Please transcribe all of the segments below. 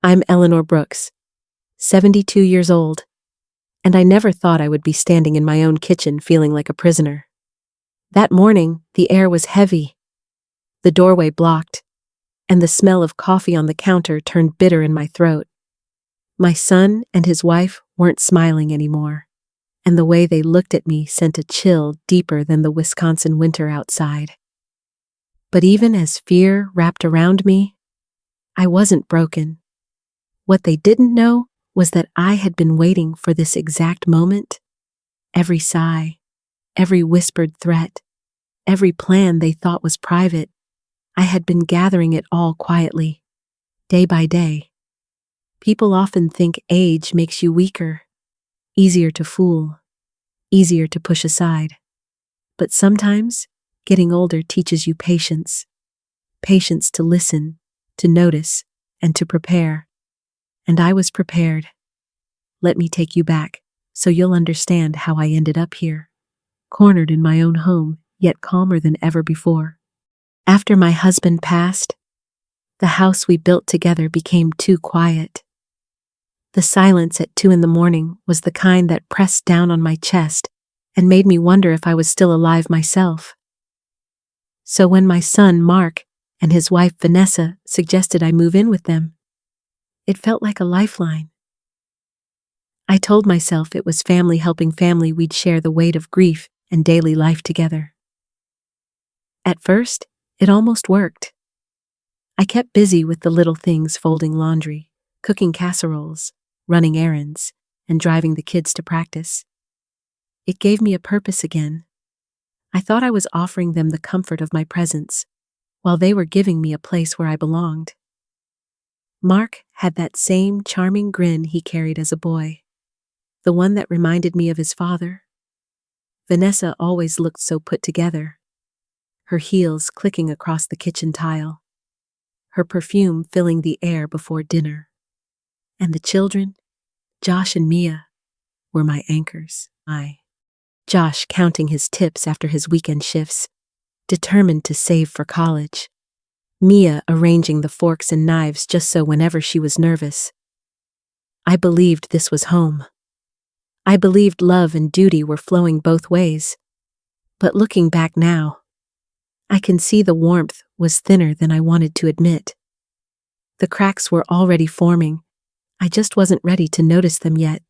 I'm Eleanor Brooks, 72 years old, and I never thought I would be standing in my own kitchen feeling like a prisoner. That morning, the air was heavy, the doorway blocked, and the smell of coffee on the counter turned bitter in my throat. My son and his wife weren't smiling anymore, and the way they looked at me sent a chill deeper than the Wisconsin winter outside. But even as fear wrapped around me, I wasn't broken. What they didn't know was that I had been waiting for this exact moment. Every sigh, every whispered threat, every plan they thought was private, I had been gathering it all quietly, day by day. People often think age makes you weaker, easier to fool, easier to push aside. But sometimes, getting older teaches you patience. Patience to listen, to notice, and to prepare. And I was prepared. Let me take you back, so you'll understand how I ended up here, cornered in my own home, yet calmer than ever before. After my husband passed, the house we built together became too quiet. The silence at 2 a.m. was the kind that pressed down on my chest and made me wonder if I was still alive myself. So when my son, Mark, and his wife, Vanessa, suggested I move in with them, it felt like a lifeline. I told myself it was family helping family, we'd share the weight of grief and daily life together. At first, it almost worked. I kept busy with the little things, folding laundry, cooking casseroles, running errands, and driving the kids to practice. It gave me a purpose again. I thought I was offering them the comfort of my presence, while they were giving me a place where I belonged. Mark had that same charming grin he carried as a boy, the one that reminded me of his father. Vanessa always looked so put together, her heels clicking across the kitchen tile, her perfume filling the air before dinner. And the children, Josh and Mia, were my anchors. Josh counting his tips after his weekend shifts, determined to save for college. Mia arranging the forks and knives just so whenever she was nervous. I believed this was home. I believed love and duty were flowing both ways. But looking back now, I can see the warmth was thinner than I wanted to admit. The cracks were already forming. I just wasn't ready to notice them yet.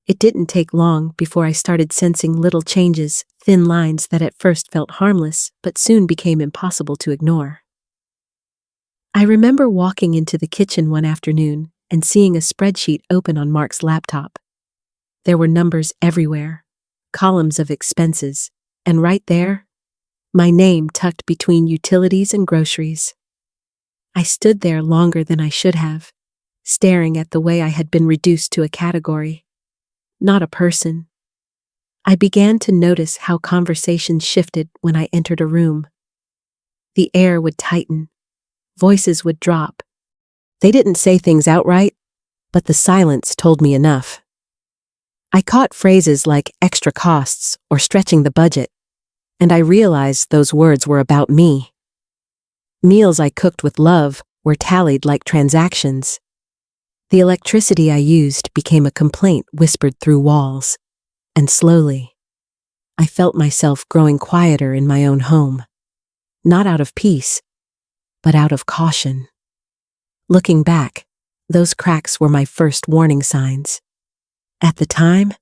It didn't take long before I started sensing little changes, thin lines that at first felt harmless but soon became impossible to ignore. I remember walking into the kitchen one afternoon and seeing a spreadsheet open on Mark's laptop. There were numbers everywhere, columns of expenses, and right there, my name tucked between utilities and groceries. I stood there longer than I should have, staring at the way I had been reduced to a category, not a person. I began to notice how conversations shifted when I entered a room. The air would tighten, voices would drop. They didn't say things outright, but the silence told me enough. I caught phrases like extra costs or stretching the budget, and I realized those words were about me. Meals I cooked with love were tallied like transactions. The electricity I used became a complaint whispered through walls, and slowly, I felt myself growing quieter in my own home, not out of peace, but out of caution. Looking back, those cracks were my first warning signs. At the time,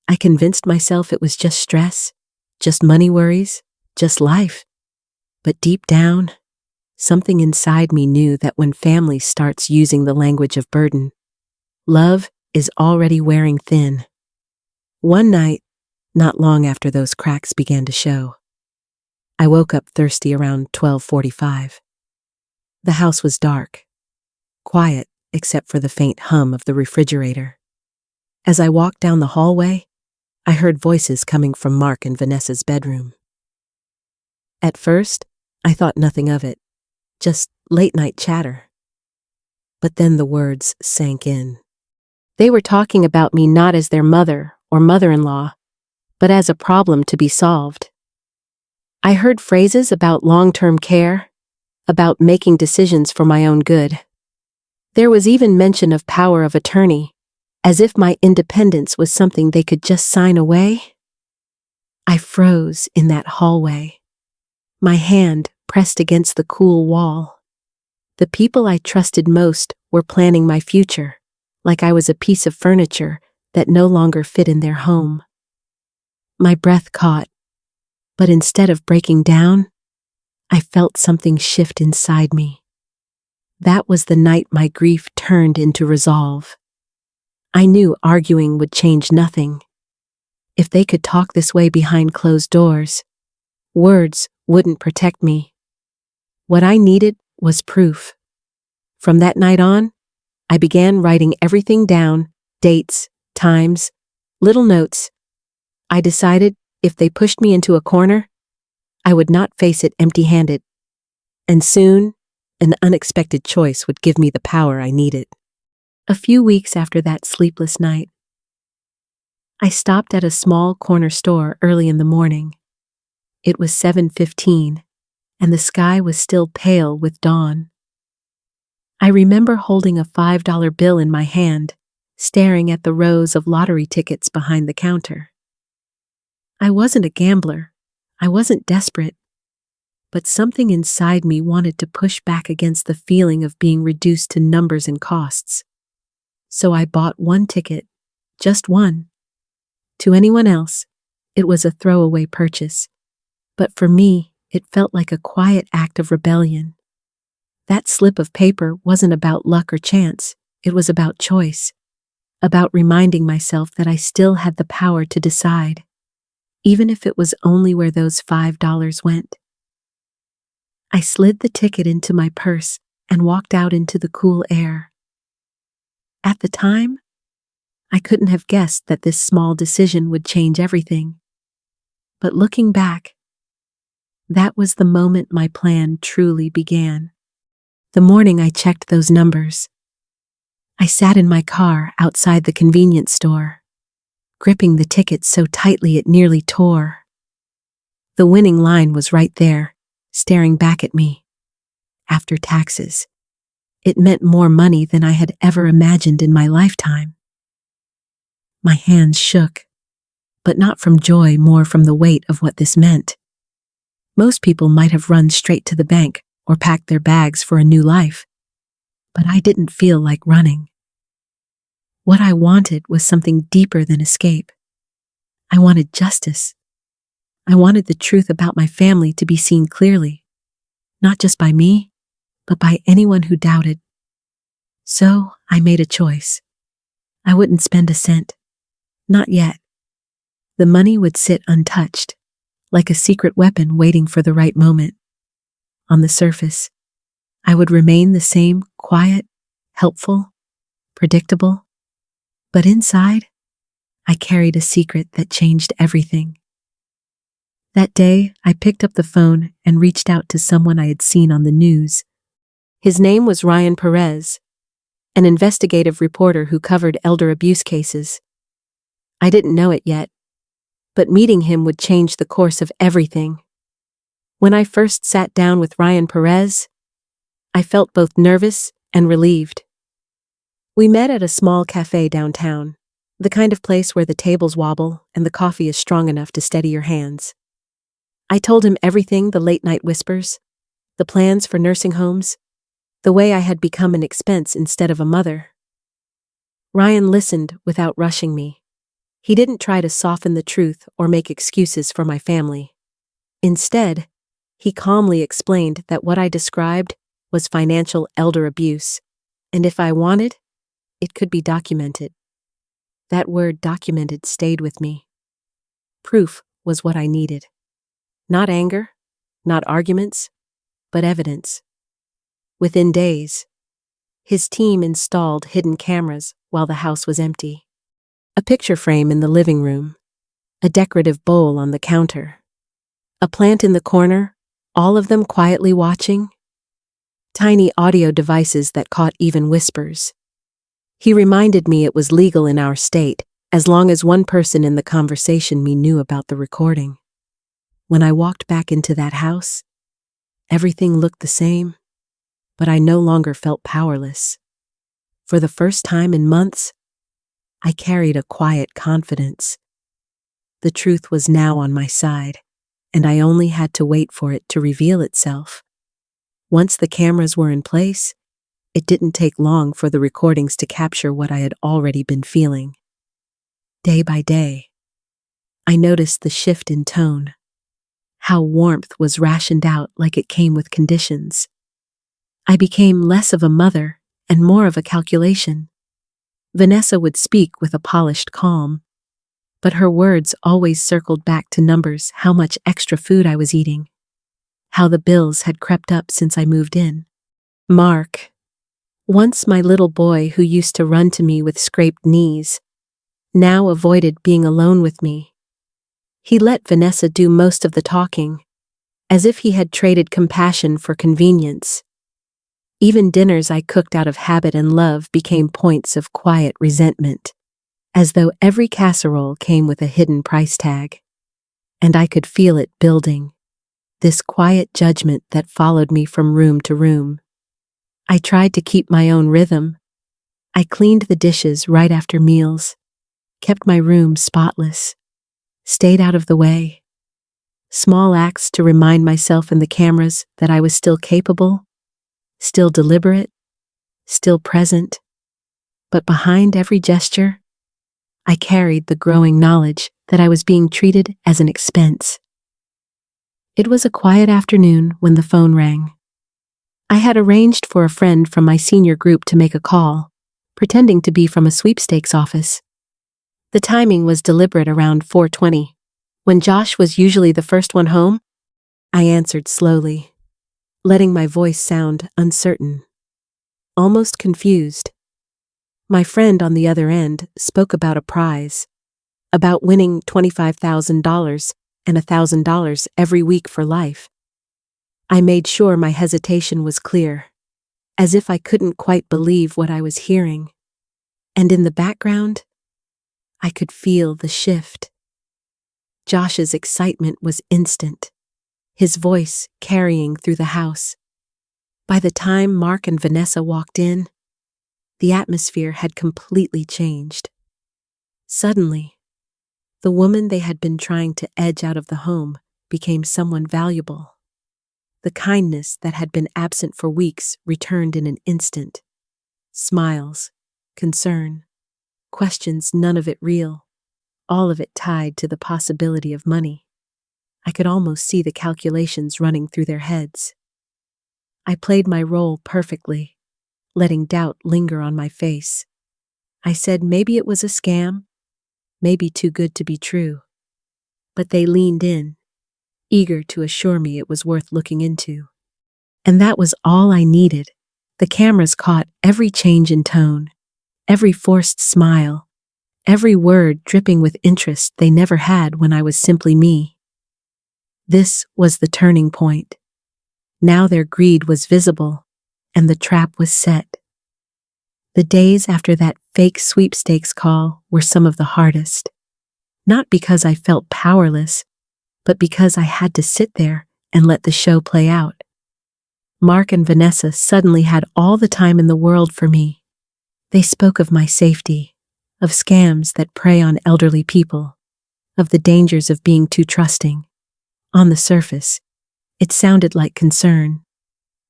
I convinced myself it was just stress, just money worries, just life. But deep down, something inside me knew that when family starts using the language of burden, love is already wearing thin. One night, not long after those cracks began to show, I woke up thirsty around 12:45. The house was dark, quiet except for the faint hum of the refrigerator. As I walked down the hallway, I heard voices coming from Mark and Vanessa's bedroom. At first, I thought nothing of it, just late-night chatter. But then the words sank in. They were talking about me not as their mother or mother-in-law, but as a problem to be solved. I heard phrases about long-term care, about making decisions for my own good. There was even mention of power of attorney, as if my independence was something they could just sign away. I froze in that hallway, my hand pressed against the cool wall. The people I trusted most were planning my future, like I was a piece of furniture that no longer fit in their home. My breath caught, but instead of breaking down, I felt something shift inside me. That was the night my grief turned into resolve. I knew arguing would change nothing. If they could talk this way behind closed doors, words wouldn't protect me. What I needed was proof. From that night on, I began writing everything down, dates, times, little notes. I decided if they pushed me into a corner, I would not face it empty-handed. And soon, an unexpected choice would give me the power I needed. A few weeks after that sleepless night, I stopped at a small corner store early in the morning. It was 7:15, and the sky was still pale with dawn. I remember holding a $5 bill in my hand, staring at the rows of lottery tickets behind the counter. I wasn't a gambler. I wasn't desperate. But something inside me wanted to push back against the feeling of being reduced to numbers and costs. So I bought one ticket, just one. To anyone else, it was a throwaway purchase. But for me, it felt like a quiet act of rebellion. That slip of paper wasn't about luck or chance, it was about choice, about reminding myself that I still had the power to decide, even if it was only where those $5 went. I slid the ticket into my purse and walked out into the cool air. At the time, I couldn't have guessed that this small decision would change everything. But looking back, that was the moment my plan truly began. The morning I checked those numbers, I sat in my car outside the convenience store, gripping the ticket so tightly it nearly tore. The winning line was right there, staring back at me. After taxes, it meant more money than I had ever imagined in my lifetime. My hands shook, but not from joy, more from the weight of what this meant. Most people might have run straight to the bank or packed their bags for a new life, but I didn't feel like running. What I wanted was something deeper than escape. I wanted justice. I wanted the truth about my family to be seen clearly, not just by me, but by anyone who doubted. So I made a choice. I wouldn't spend a cent. Not yet. The money would sit untouched, like a secret weapon waiting for the right moment. On the surface, I would remain the same, quiet, helpful, predictable. But inside, I carried a secret that changed everything. That day, I picked up the phone and reached out to someone I had seen on the news. His name was Ryan Perez, an investigative reporter who covered elder abuse cases. I didn't know it yet, but meeting him would change the course of everything. When I first sat down with Ryan Perez, I felt both nervous and relieved. We met at a small cafe downtown, the kind of place where the tables wobble and the coffee is strong enough to steady your hands. I told him everything, the late-night whispers, the plans for nursing homes, the way I had become an expense instead of a mother. Ryan listened without rushing me. He didn't try to soften the truth or make excuses for my family. Instead, he calmly explained that what I described was financial elder abuse, and if I wanted, it could be documented. That word documented stayed with me. Proof was what I needed. Not anger, not arguments, but evidence. Within days, his team installed hidden cameras while the house was empty. A picture frame in the living room, a decorative bowl on the counter, a plant in the corner, all of them quietly watching. Tiny audio devices that caught even whispers. He reminded me it was legal in our state, as long as one person in the conversation knew about the recording. When I walked back into that house, everything looked the same, but I no longer felt powerless. For the first time in months, I carried a quiet confidence. The truth was now on my side, and I only had to wait for it to reveal itself. Once the cameras were in place, it didn't take long for the recordings to capture what I had already been feeling. Day by day, I noticed the shift in tone, how warmth was rationed out like it came with conditions. I became less of a mother and more of a calculation. Vanessa would speak with a polished calm, but her words always circled back to numbers: how much extra food I was eating, how the bills had crept up since I moved in. Mark, once my little boy who used to run to me with scraped knees, now avoided being alone with me. He let Vanessa do most of the talking, as if he had traded compassion for convenience. Even dinners I cooked out of habit and love became points of quiet resentment, as though every casserole came with a hidden price tag. And I could feel it building, this quiet judgment that followed me from room to room. I tried to keep my own rhythm. I cleaned the dishes right after meals, kept my room spotless, stayed out of the way. Small acts to remind myself and the cameras that I was still capable, still deliberate, still present. But behind every gesture, I carried the growing knowledge that I was being treated as an expense. It was a quiet afternoon when the phone rang. I had arranged for a friend from my senior group to make a call, pretending to be from a sweepstakes office. The timing was deliberate around 4:20. When Josh was usually the first one home, I answered slowly, letting my voice sound uncertain, almost confused. My friend on the other end spoke about a prize, about winning $25,000 and $1,000 every week for life. I made sure my hesitation was clear, as if I couldn't quite believe what I was hearing. And in the background, I could feel the shift. Josh's excitement was instant, his voice carrying through the house. By the time Mark and Vanessa walked in, the atmosphere had completely changed. Suddenly, the woman they had been trying to edge out of the home became someone valuable. The kindness that had been absent for weeks returned in an instant. Smiles, concern, questions, none of it real, all of it tied to the possibility of money. I could almost see the calculations running through their heads. I played my role perfectly, letting doubt linger on my face. I said maybe it was a scam, maybe too good to be true. But they leaned in, eager to assure me it was worth looking into. And that was all I needed. The cameras caught every change in tone, every forced smile, every word dripping with interest they never had when I was simply me. This was the turning point. Now their greed was visible, and the trap was set. The days after that fake sweepstakes call were some of the hardest. Not because I felt powerless, but because I had to sit there and let the show play out. Mark and Vanessa suddenly had all the time in the world for me. They spoke of my safety, of scams that prey on elderly people, of the dangers of being too trusting. On the surface, it sounded like concern,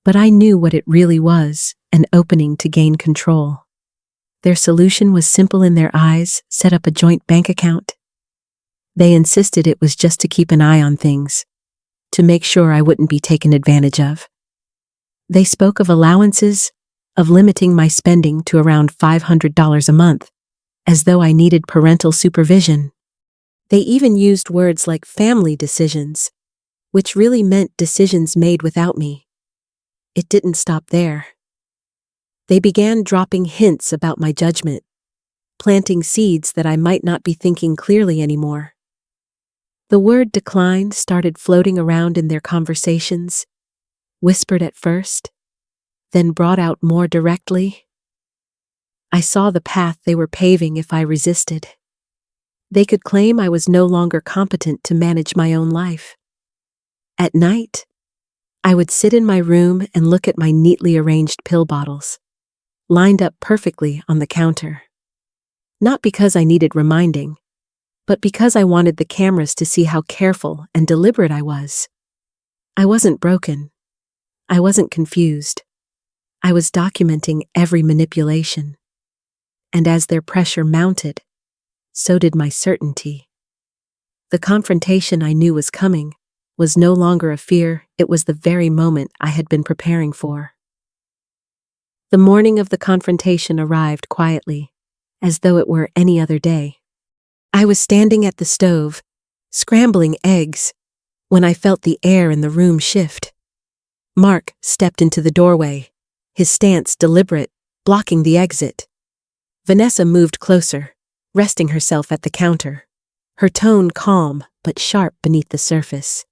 but I knew what it really was, an opening to gain control. Their solution was simple in their eyes: set up a joint bank account. They insisted it was just to keep an eye on things, to make sure I wouldn't be taken advantage of. They spoke of allowances, of limiting my spending to around $500 a month, as though I needed parental supervision. They even used words like family decisions, which really meant decisions made without me. It didn't stop there. They began dropping hints about my judgment, planting seeds that I might not be thinking clearly anymore. The word decline started floating around in their conversations, whispered at first, then brought out more directly. I saw the path they were paving if I resisted. They could claim I was no longer competent to manage my own life. At night, I would sit in my room and look at my neatly arranged pill bottles. lined up perfectly on the counter. Not because I needed reminding, but because I wanted the cameras to see how careful and deliberate I was. I wasn't broken. I wasn't confused. I was documenting every manipulation. And as their pressure mounted, so did my certainty. The confrontation I knew was coming was no longer a fear, it was the very moment I had been preparing for. The morning of the confrontation arrived quietly, as though it were any other day. I was standing at the stove, scrambling eggs, when I felt the air in the room shift. Mark stepped into the doorway, his stance deliberate, blocking the exit. Vanessa moved closer, resting herself at the counter, her tone calm but sharp beneath the surface.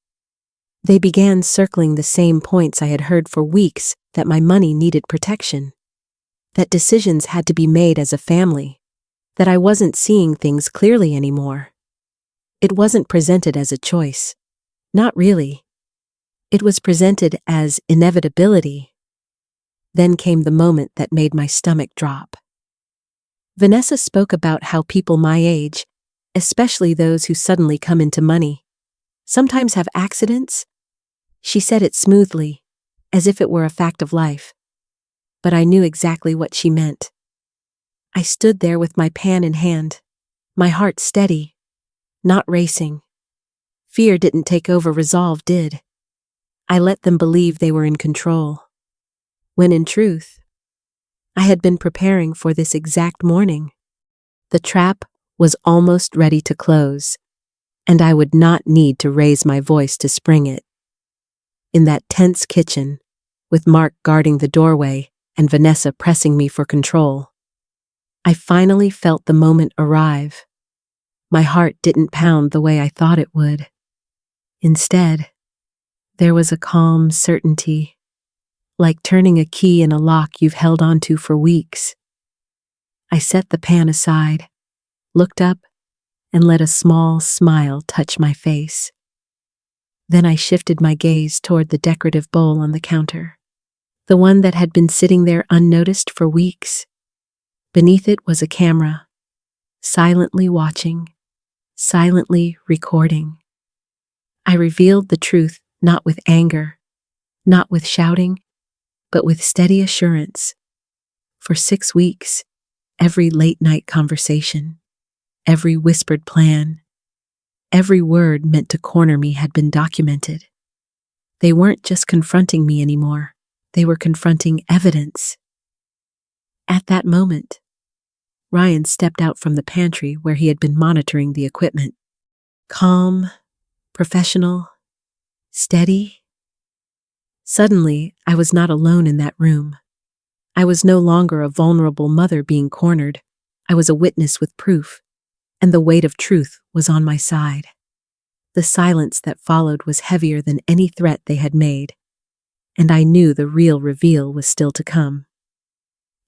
They began circling the same points I had heard for weeks, that my money needed protection, that decisions had to be made as a family, that I wasn't seeing things clearly anymore. It wasn't presented as a choice. Not really. It was presented as inevitability. Then came the moment that made my stomach drop. Vanessa spoke about how people my age, especially those who suddenly come into money, sometimes have accidents. She said it smoothly, as if it were a fact of life. But I knew exactly what she meant. I stood there with my pan in hand, my heart steady, not racing. Fear didn't take over, resolve did. I let them believe they were in control, when in truth, I had been preparing for this exact morning. The trap was almost ready to close, and I would not need to raise my voice to spring it. In that tense kitchen, with Mark guarding the doorway and Vanessa pressing me for control, I finally felt the moment arrive. My heart didn't pound the way I thought it would. Instead, there was a calm certainty, like turning a key in a lock you've held onto for weeks. I set the pan aside, looked up, and let a small smile touch my face. Then I shifted my gaze toward the decorative bowl on the counter, the one that had been sitting there unnoticed for weeks. Beneath it was a camera, silently watching, silently recording. I revealed the truth, not with anger, not with shouting, but with steady assurance. For 6 weeks, every late-night conversation, every whispered plan, every word meant to corner me had been documented. They weren't just confronting me anymore, they were confronting evidence. At that moment, Ryan stepped out from the pantry where he had been monitoring the equipment. Calm, professional, steady. Suddenly, I was not alone in that room. I was no longer a vulnerable mother being cornered. I was a witness with proof, and the weight of truth was on my side. The silence that followed was heavier than any threat they had made, and I knew the real reveal was still to come.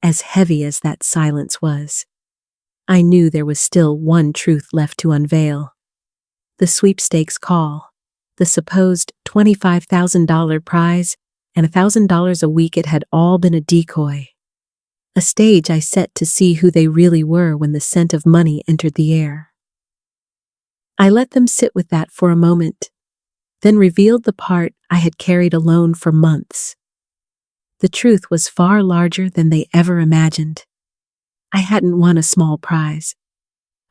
As heavy as that silence was, I knew there was still one truth left to unveil. The sweepstakes call, the supposed $25,000 prize, and $1,000 a week, it had all been a decoy. A stage I set to see who they really were when the scent of money entered the air. I let them sit with that for a moment, then revealed the part I had carried alone for months. The truth was far larger than they ever imagined. I hadn't won a small prize.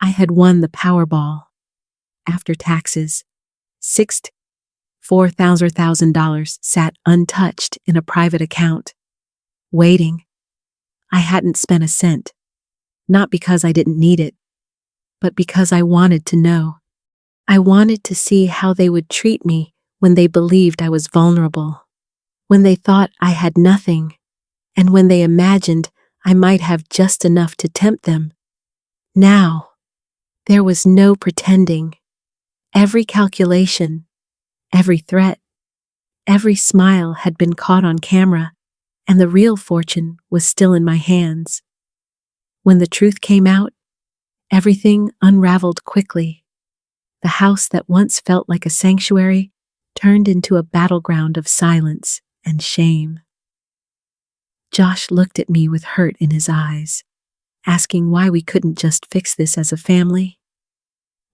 I had won the Powerball. After taxes, $4,000 sat untouched in a private account, waiting. I hadn't spent a cent, not because I didn't need it, but because I wanted to know. I wanted to see how they would treat me when they believed I was vulnerable, when they thought I had nothing, and when they imagined I might have just enough to tempt them. Now, there was no pretending. Every calculation, every threat, every smile had been caught on camera, and the real fortune was still in my hands. When the truth came out, everything unraveled quickly. The house that once felt like a sanctuary turned into a battleground of silence and shame. Josh looked at me with hurt in his eyes, asking why we couldn't just fix this as a family.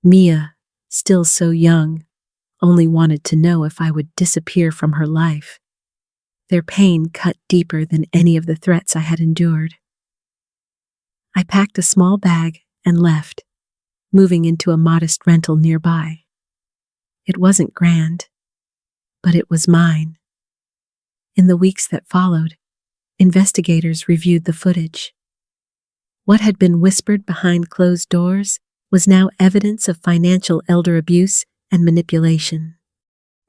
Mia, still so young, only wanted to know if I would disappear from her life. Their pain cut deeper than any of the threats I had endured. I packed a small bag and left, moving into a modest rental nearby. It wasn't grand, but it was mine. In the weeks that followed, investigators reviewed the footage. What had been whispered behind closed doors was now evidence of financial elder abuse and manipulation.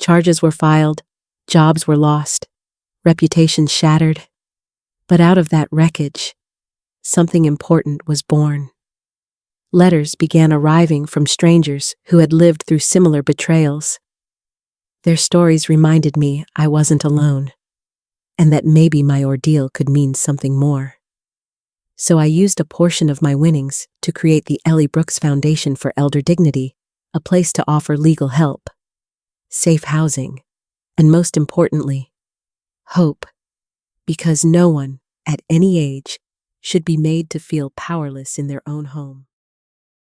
Charges were filed, jobs were lost, reputations shattered. But out of that wreckage, something important was born. Letters began arriving from strangers who had lived through similar betrayals. Their stories reminded me I wasn't alone, and that maybe my ordeal could mean something more. So I used a portion of my winnings to create the Ellie Brooks Foundation for Elder Dignity, a place to offer legal help, safe housing, and most importantly, hope, because no one, at any age, should be made to feel powerless in their own home.